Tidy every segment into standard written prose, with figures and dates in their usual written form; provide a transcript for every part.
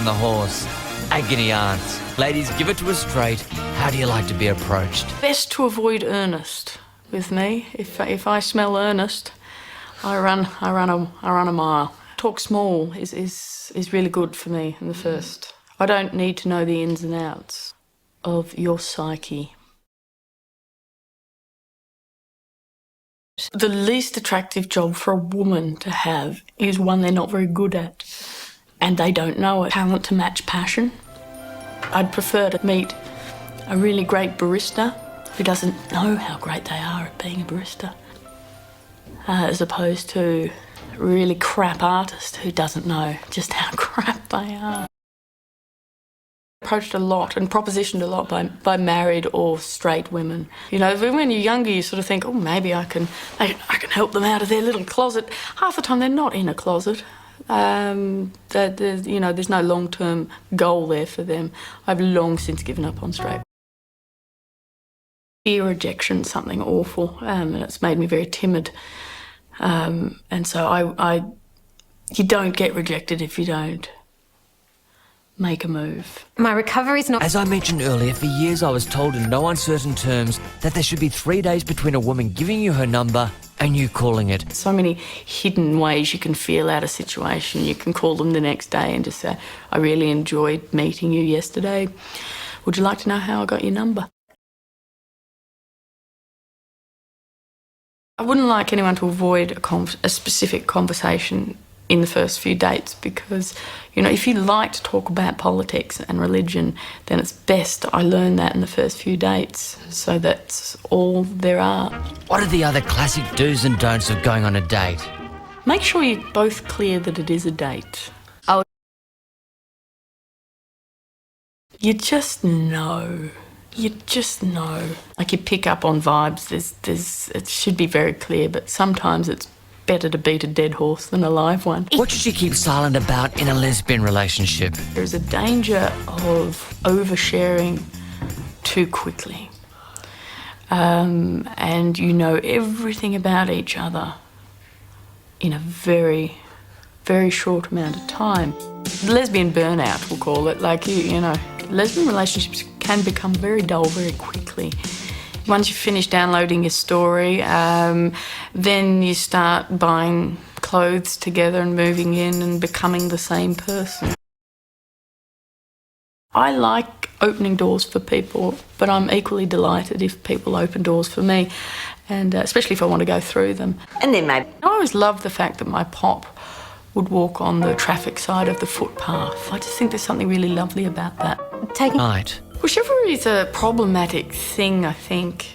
on the horse. Agony aunt. Ladies, give it to us straight. How do you like to be approached? Best to avoid earnest with me. If I smell earnest, I run a mile. Talk small is really good for me in the first. I don't need to know the ins and outs of your psyche. The least attractive job for a woman to have is one they're not very good at, and they don't know it. Talent to match passion. I'd prefer to meet a really great barista who doesn't know how great they are at being a barista, as opposed to a really crap artist who doesn't know just how crap they are. Approached a lot and propositioned a lot by married or straight women. You know, when you're younger, you sort of think, oh, maybe I can help them out of their little closet. Half the time, they're not in a closet. There's no long-term goal there for them. I've long since given up on straight. Fear rejection, something awful, and it's made me very timid. And so you don't get rejected if you don't make a move. My recovery's not... As I mentioned earlier, for years I was told in no uncertain terms that there should be 3 days between a woman giving you her number and you calling it. So many hidden ways you can feel out a situation. You can call them the next day and just say, I really enjoyed meeting you yesterday. Would you like to know how I got your number? I wouldn't like anyone to avoid a specific conversation in the first few dates because, you know, if you like to talk about politics and religion, then it's best I learn that in the first few dates, so that's all there are. What are the other classic do's and don'ts of going on a date? Make sure you're both clear that it is a date. You just know. You just know. Like, you pick up on vibes. It should be very clear, but sometimes it's better to beat a dead horse than a live one. What should you keep silent about in a lesbian relationship? There's a danger of oversharing too quickly. And you know everything about each other in a very, very short amount of time. Lesbian burnout, we'll call it. Like, you know, lesbian relationships can become very dull very quickly. Once you finish downloading your story, then you start buying clothes together and moving in and becoming the same person. I like opening doors for people, but I'm equally delighted if people open doors for me, and especially if I want to go through them. And then maybe... I always loved the fact that my pop would walk on the traffic side of the footpath. I just think there's something really lovely about that. Right. Well, chivalry is a problematic thing, I think,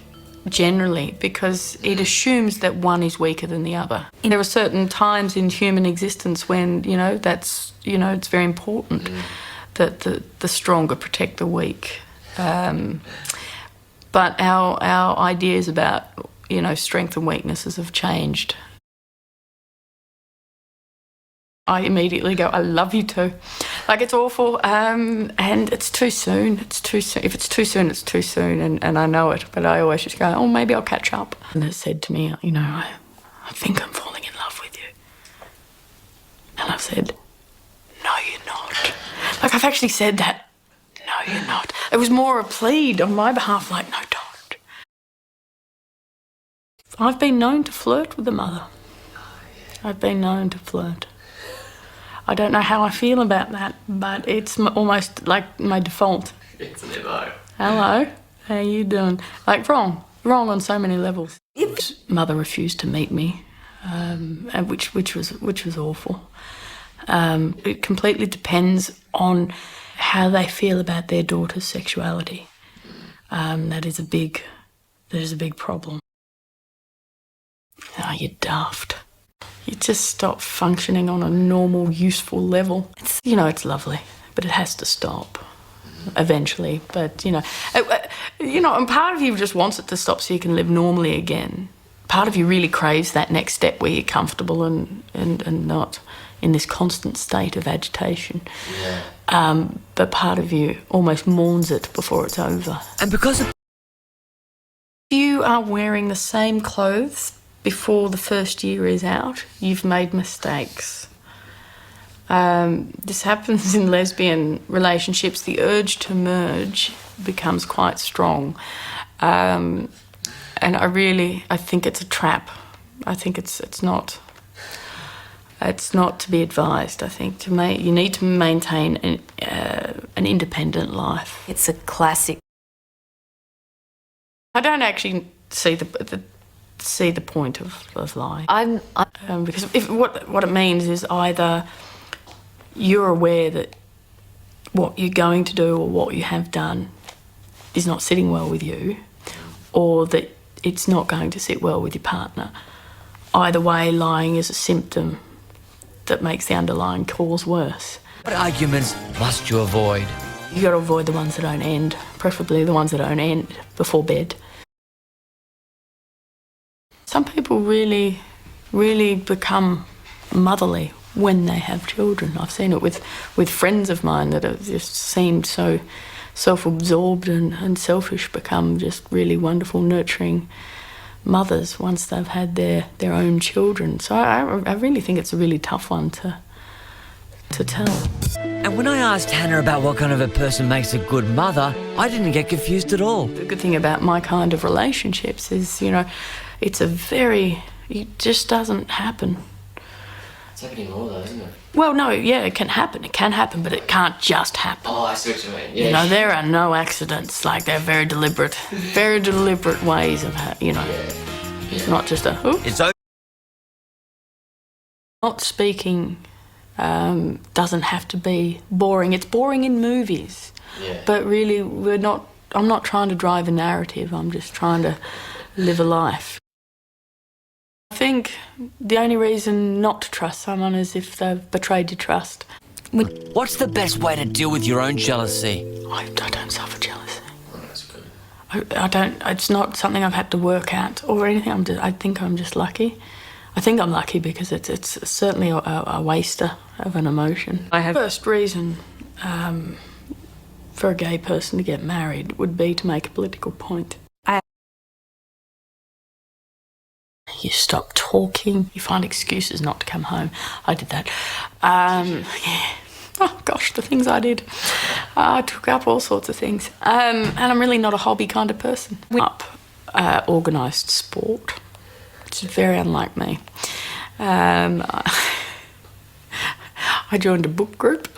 generally, because it assumes that one is weaker than the other. There are certain times in human existence when, it's very important that the stronger protect the weak. But our ideas about, strength and weaknesses have changed. I immediately go, I love you too. Like, it's awful, and it's too soon. It's too soon. If it's too soon, it's too soon, and I know it, but I always just go, oh, maybe I'll catch up. And it said to me, I think I'm falling in love with you. And I've said, no, you're not. Like, I've actually said that, no, you're not. It was more a plead on my behalf, like, no, don't. I've been known to flirt with a mother. I've been known to flirt. I don't know how I feel about that, but it's almost like my default. It's an MO. Hello, how you doing? Like, wrong on so many levels. Mother refused to meet me, which was awful. It completely depends on how they feel about their daughter's sexuality. That is a big problem. Oh, you're daft. You just stop functioning on a normal, useful level. It's lovely, but it has to stop eventually. But, and part of you just wants it to stop so you can live normally again. Part of you really craves that next step where you're comfortable and not in this constant state of agitation. Yeah. But part of you almost mourns it before it's over. And because of... You are wearing the same clothes before the first year is out, you've made mistakes. This happens in lesbian relationships. The urge to merge becomes quite strong. And I think it's a trap. I think it's not to be advised. I think you need to maintain an independent life. It's a classic. I don't actually see the point of lying. Because what it means is either you're aware that what you're going to do or what you have done is not sitting well with you, or that it's not going to sit well with your partner. Either way, lying is a symptom that makes the underlying cause worse. What arguments must you avoid? You got to avoid the ones that don't end, preferably the ones that don't end before bed. Some people really, really become motherly when they have children. I've seen it with friends of mine that have just seemed so self-absorbed and selfish, become just really wonderful, nurturing mothers once they've had their own children. So I really think it's a really tough one to tell. And when I asked Hannah about what kind of a person makes a good mother, I didn't get confused at all. The good thing about my kind of relationships is, it just doesn't happen. It's happening more though, isn't it? Well, no, yeah, it can happen, but it can't just happen. Oh, I see what you mean. Yeah. There are no accidents. Like, they're very deliberate ways of, It's not just a, oh. It's over. Not speaking doesn't have to be boring. It's boring in movies. Yeah. But really, I'm not trying to drive a narrative. I'm just trying to live a life. I think the only reason not to trust someone is if they've betrayed your trust. What's the best way to deal with your own jealousy? I don't suffer jealousy. Oh, that's good. I don't. It's not something I've had to work at or anything. I think I'm just lucky. I think I'm lucky because it's certainly a waster of an emotion. First reason for a gay person to get married would be to make a political point. You stop talking. You find excuses not to come home. I did that. Yeah. Oh, gosh, the things I did. I took up all sorts of things. And I'm really not a hobby kind of person. Organised sport, which is very unlike me. I joined a book group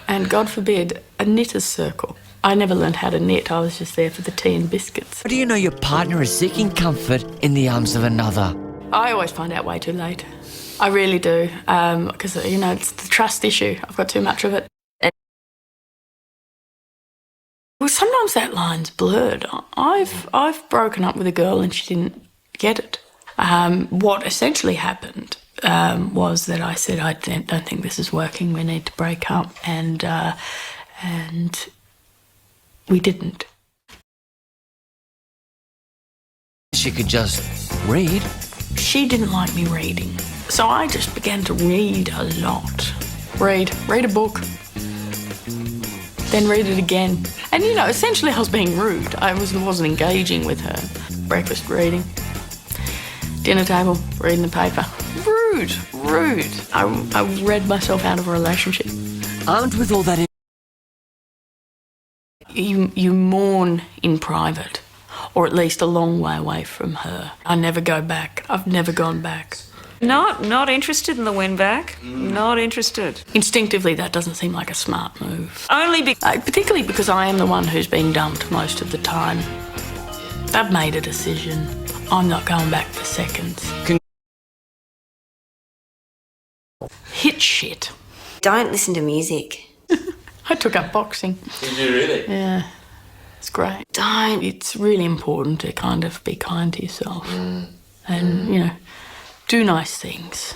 and, God forbid, a knitters circle. I never learned how to knit. I was just there for the tea and biscuits. How do you know your partner is seeking comfort in the arms of another? I always find out way too late. I really do, because, it's the trust issue. I've got too much of it. Well, sometimes that line's blurred. I've broken up with a girl and she didn't get it. What essentially happened was that I said, I don't think this is working. We need to break up, and we didn't. She could just read. She didn't like me reading, so I just began to read a lot. Read a book, then read it again. And, essentially I was being rude. I wasn't engaging with her. Breakfast reading, dinner table, reading the paper. Rude. I read myself out of a relationship. Armed with all that You mourn in private, or at least a long way away from her. I never go back. I've never gone back. Not interested in the win back. Not interested. Instinctively, that doesn't seem like a smart move. Particularly because I am the one who's been dumped most of the time. I've made a decision. I'm not going back for seconds. Hit shit. Don't listen to music. I took up boxing. Did you really? Yeah. It's great. It's really important to kind of be kind to yourself. And, do nice things.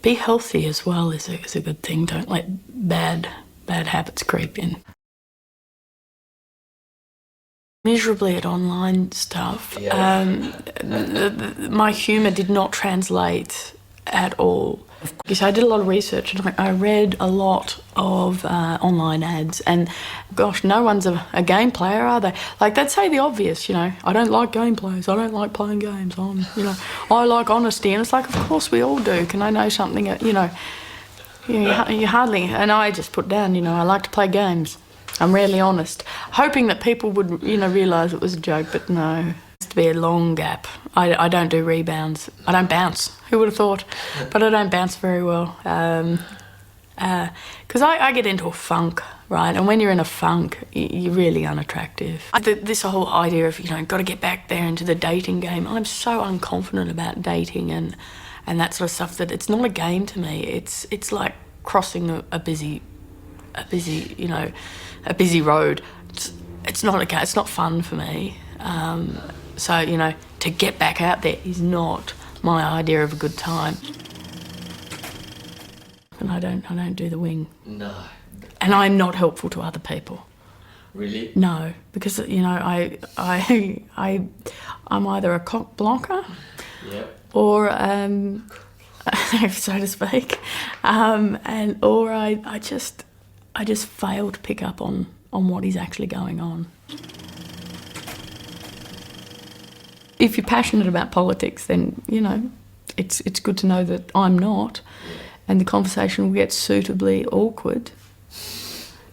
Be healthy as well is a good thing. Don't let bad habits creep in. Miserably at online stuff. Yeah. My humour did not translate at all. So I did a lot of research and I read a lot of online ads, and gosh, no one's a game player, are they? Like, they'd say the obvious, I don't like gameplays, I don't like playing games, I like honesty, and it's like, of course we all do. Can I know something, You hardly, and I just put down, I like to play games. I'm really honest, hoping that people would, realise it was a joke, but no. It's to be a long gap. I don't do rebounds. I don't bounce. Who would have thought? But I don't bounce very well. Because I get into a funk, right? And when you're in a funk, you're really unattractive. This whole idea of, got to get back there into the dating game, I'm so unconfident about dating and that sort of stuff that it's not a game to me. It's like crossing a busy road. It's not okay. It's not fun for me. So to get back out there is not my idea of a good time. And I don't do the wing. No. And I'm not helpful to other people. Really? No, because I'm either a cock blocker, Yep. or so to speak, or I just fail to pick up on what is actually going on. If you're passionate about politics, then it's good to know that I'm not. And the conversation will get suitably awkward,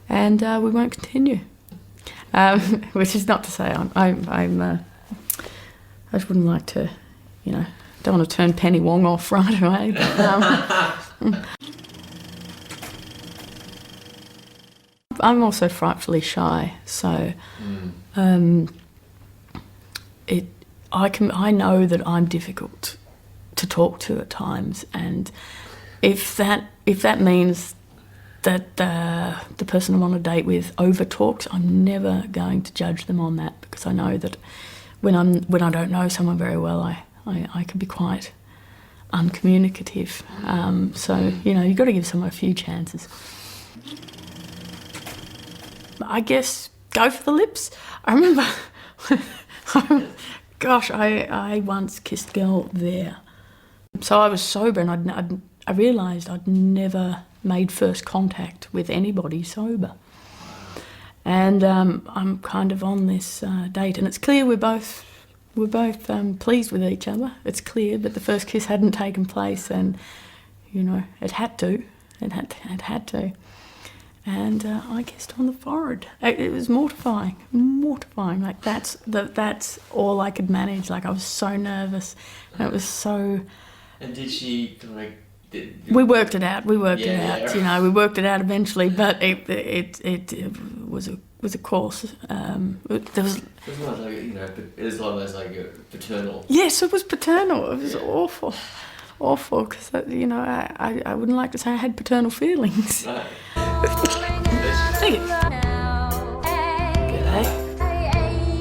and we won't continue. Which is not to say I just wouldn't like to, don't want to turn Penny Wong off right away. But, I'm also frightfully shy, so I know that I'm difficult to talk to at times, and if that means that the person I'm on a date with over talks, I'm never going to judge them on that, because I know that when I don't know someone very well, I can be quite uncommunicative. So you've got to give someone a few chances. I guess go for the lips. I remember, gosh, I once kissed a girl there. So I was sober, and I realised I'd never made first contact with anybody sober. And I'm kind of on this date, and it's clear we're both pleased with each other. It's clear, but the first kiss hadn't taken place, and it had to. It had to. And I kissed on the forehead. It was mortifying. Like that's all I could manage. Like I was so nervous, and it was so. And did she We worked it out. We worked it Yeah. out. We worked it out eventually. But it was a course. There was. It was like it was almost like a paternal. Yes, it was paternal. It was awful, because I wouldn't like to say I had paternal feelings. Right.